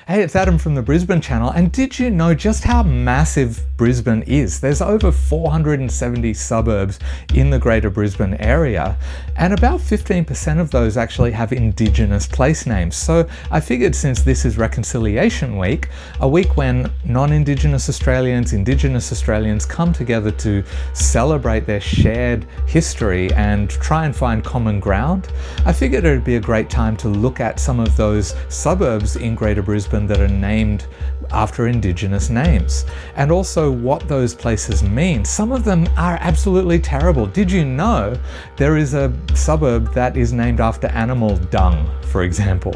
Hey, it's Adam from the Brisbane Channel, and did you know just how massive Brisbane is? There's over 470 suburbs in the Greater Brisbane area, and about 15% of those actually have indigenous place names. So I figured, since this is Reconciliation Week, a week when non-Indigenous Australians, Indigenous Australians come together to celebrate their shared history and try and find common ground, I figured it would be a great time to look at some of those suburbs in Greater Brisbane that are named after Indigenous names, and also what those places mean. Some of them are absolutely terrible. Did you know there is a suburb that is named after animal dung, for example?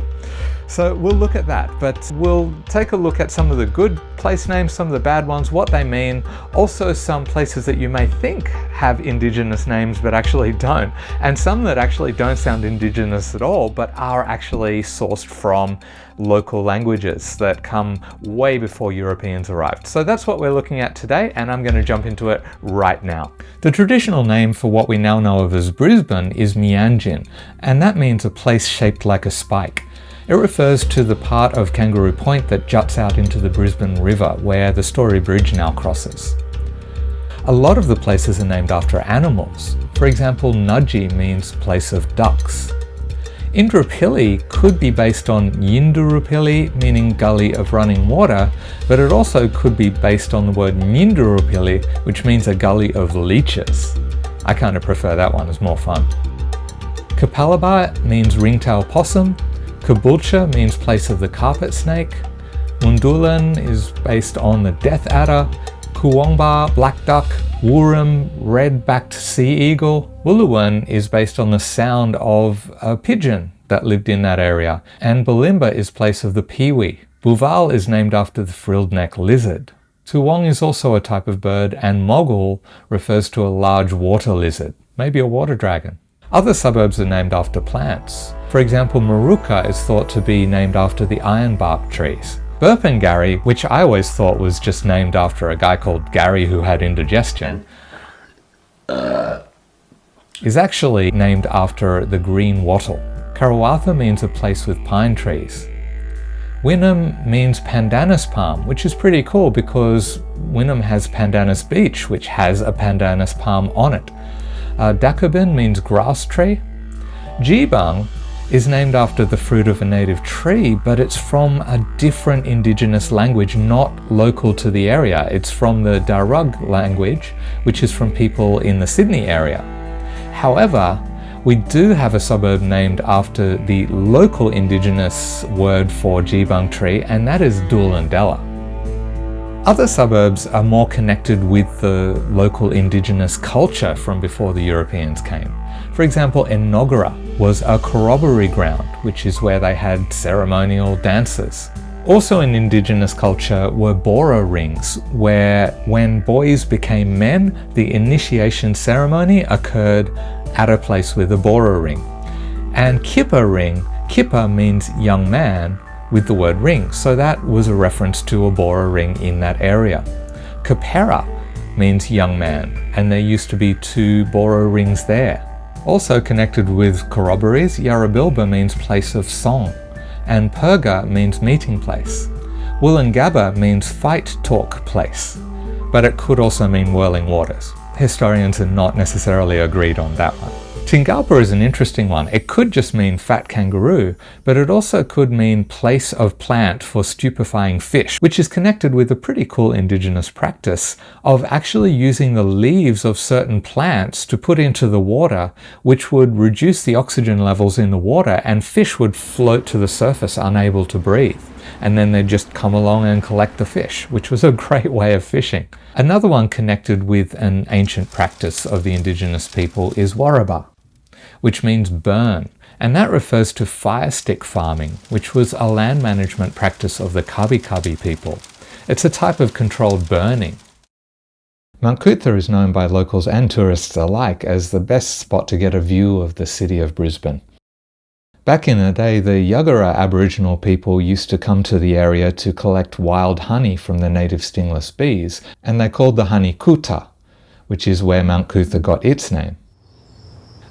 So we'll look at that, but we'll take a look at some of the good place names, some of the bad ones, what they mean, also some places that you may think have Indigenous names but actually don't, and some that actually don't sound Indigenous at all but are actually sourced from local languages that come way before Europeans arrived. So that's what we're looking at today, and I'm going to jump into it right now. The traditional name for what we now know of as Brisbane is Mianjin, and that means a place shaped like a spike. It refers to the part of Kangaroo Point that juts out into the Brisbane River, where the Story Bridge now crosses. A lot of the places are named after animals. For example, Nudgee means place of ducks. Indooroopilly could be based on Yindooroopilly, meaning gully of running water, but it also could be based on the word Nindooroopilly, which means a gully of leeches. I kind of prefer that one, it's more fun. Kapalaba means ringtail possum. Caboolture means place of the carpet snake. Mundulan is based on the death adder. Kuwongba, black duck. Wurrum, red-backed sea eagle. Wooloowin is based on the sound of a pigeon that lived in that area. And Balimba is place of the peewee. Buval is named after the frilled neck lizard. Tuwong is also a type of bird, and Mogul refers to a large water lizard, maybe a water dragon. Other suburbs are named after plants. For example, Maruka is thought to be named after the ironbark trees. Burpengary, which I always thought was just named after a guy called Gary who had indigestion, is actually named after the green wattle. Karawatha means a place with pine trees. Wynnum means pandanus palm, which is pretty cool because Wynnum has Pandanus Beach, which has a pandanus palm on it. Dakabin means grass tree. Jibang is named after the fruit of a native tree, but it's from a different Indigenous language not local to the area. It's from the Darug language, which is from people in the Sydney area. However, we do have a suburb named after the local Indigenous word for Jibang tree, and that is Doolandella. Other suburbs are more connected with the local Indigenous culture from before the Europeans came. For example, Enoggera was a corroboree ground, which is where they had ceremonial dances. Also in Indigenous culture were Bora rings, where when boys became men, the initiation ceremony occurred at a place with a Bora ring. And Kippa ring, Kippa means young man, with the word ring, so that was a reference to a Bora ring in that area. Kapera means young man, and there used to be 2 Bora rings there. Also connected with corroborees, Yarrabilba means place of song, and Purga means meeting place. Woolloongabba means fight talk place, but it could also mean whirling waters. Historians are not necessarily agreed on that one. Tingalpa is an interesting one. It could just mean fat kangaroo, but it also could mean place of plant for stupefying fish, which is connected with a pretty cool Indigenous practice of actually using the leaves of certain plants to put into the water, which would reduce the oxygen levels in the water, and fish would float to the surface unable to breathe. And then they'd just come along and collect the fish, which was a great way of fishing. Another one connected with an ancient practice of the Indigenous people is Warraba, which means burn, and that refers to fire stick farming, which was a land management practice of the Kabi Kabi people. It's a type of controlled burning. Mount Coot-tha is known by locals and tourists alike as the best spot to get a view of the city of Brisbane. Back in the day, the Yuggera Aboriginal people used to come to the area to collect wild honey from the native stingless bees, and they called the honey Kuta, which is where Mount Coot-tha got its name.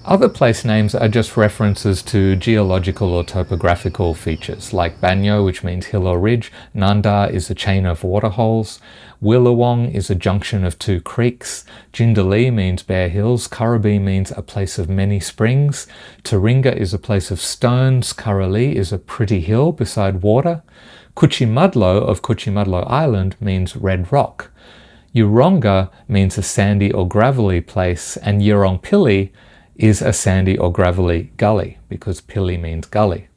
Other place names are just references to geological or topographical features, like Banyo, which means hill or ridge. Nanda is a chain of waterholes. Willawong is a junction of two creeks. Jindalee means bare hills. Kurrabee means a place of many springs. Taringa is a place of stones. Kurralee is a pretty hill beside water. Kuchimudlo of Kuchimudlo Island means red rock. Uronga means a sandy or gravelly place, and Yurongpili is a sandy or gravelly gully, because pili means gully.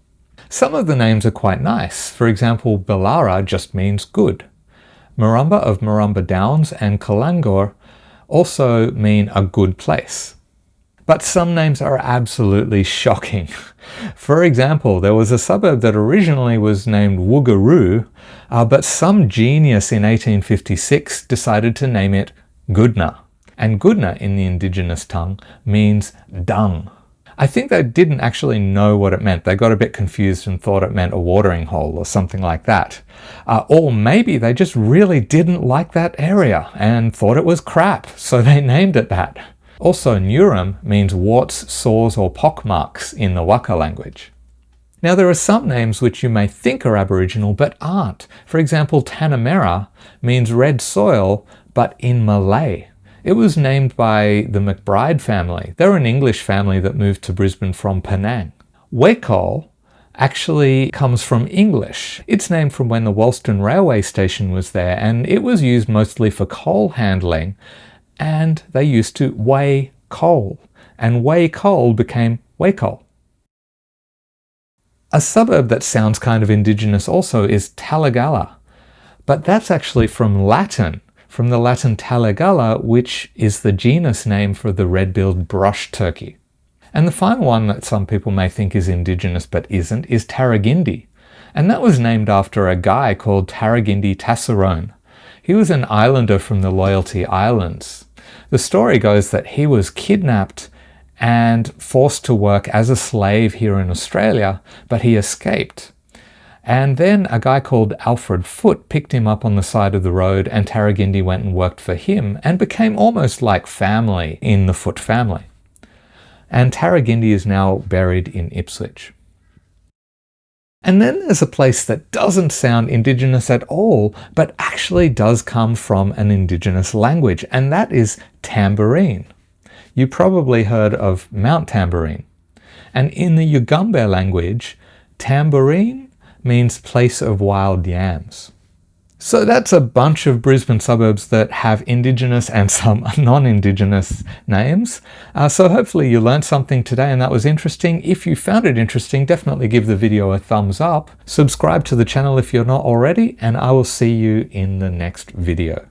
Some of the names are quite nice. For example, Belara just means good. Marumba of Marumba Downs and Kalangor also mean a good place. But some names are absolutely shocking. For example, there was a suburb that originally was named Woogaroo, but some genius in 1856 decided to name it Goodna. And Goodna in the indigenous tongue means dung. I think they didn't actually know what it meant. They got a bit confused and thought it meant a watering hole or something like that. Or maybe they just really didn't like that area and thought it was crap, so they named it that. Also, Nurum means warts, sores or pockmarks in the Waka language. Now there are some names which you may think are Aboriginal but aren't. For example, Tanamera means red soil, but in Malay. It was named by the McBride family. They're an English family that moved to Brisbane from Penang. Wekol actually comes from English. It's named from when the Wolston railway station was there, and it was used mostly for coal handling, and they used to weigh coal, and weigh coal became Wekol. A suburb that sounds kind of indigenous also is Talagalla, but that's actually from the Latin Talagalla, which is the genus name for the red-billed brush turkey. And the final one that some people may think is indigenous but isn't is Tarragindi, and that was named after a guy called Tarragindi Tasserone. He was an islander from the Loyalty Islands. The story goes that he was kidnapped and forced to work as a slave here in Australia, but he escaped. And then a guy called Alfred Foote picked him up on the side of the road, and Tarragindi went and worked for him and became almost like family in the Foote family. And Tarragindi is now buried in Ipswich. And then there's a place that doesn't sound indigenous at all, but actually does come from an indigenous language, and that is Tambourine. You probably heard of Mount Tambourine. And in the Yugambeh language, Tambourine means place of wild yams. So that's a bunch of Brisbane suburbs that have indigenous and some non-indigenous names. So hopefully you learned something today and that was interesting. If you found it interesting, definitely give the video a thumbs up. Subscribe to the channel if you're not already, and I will see you in the next video.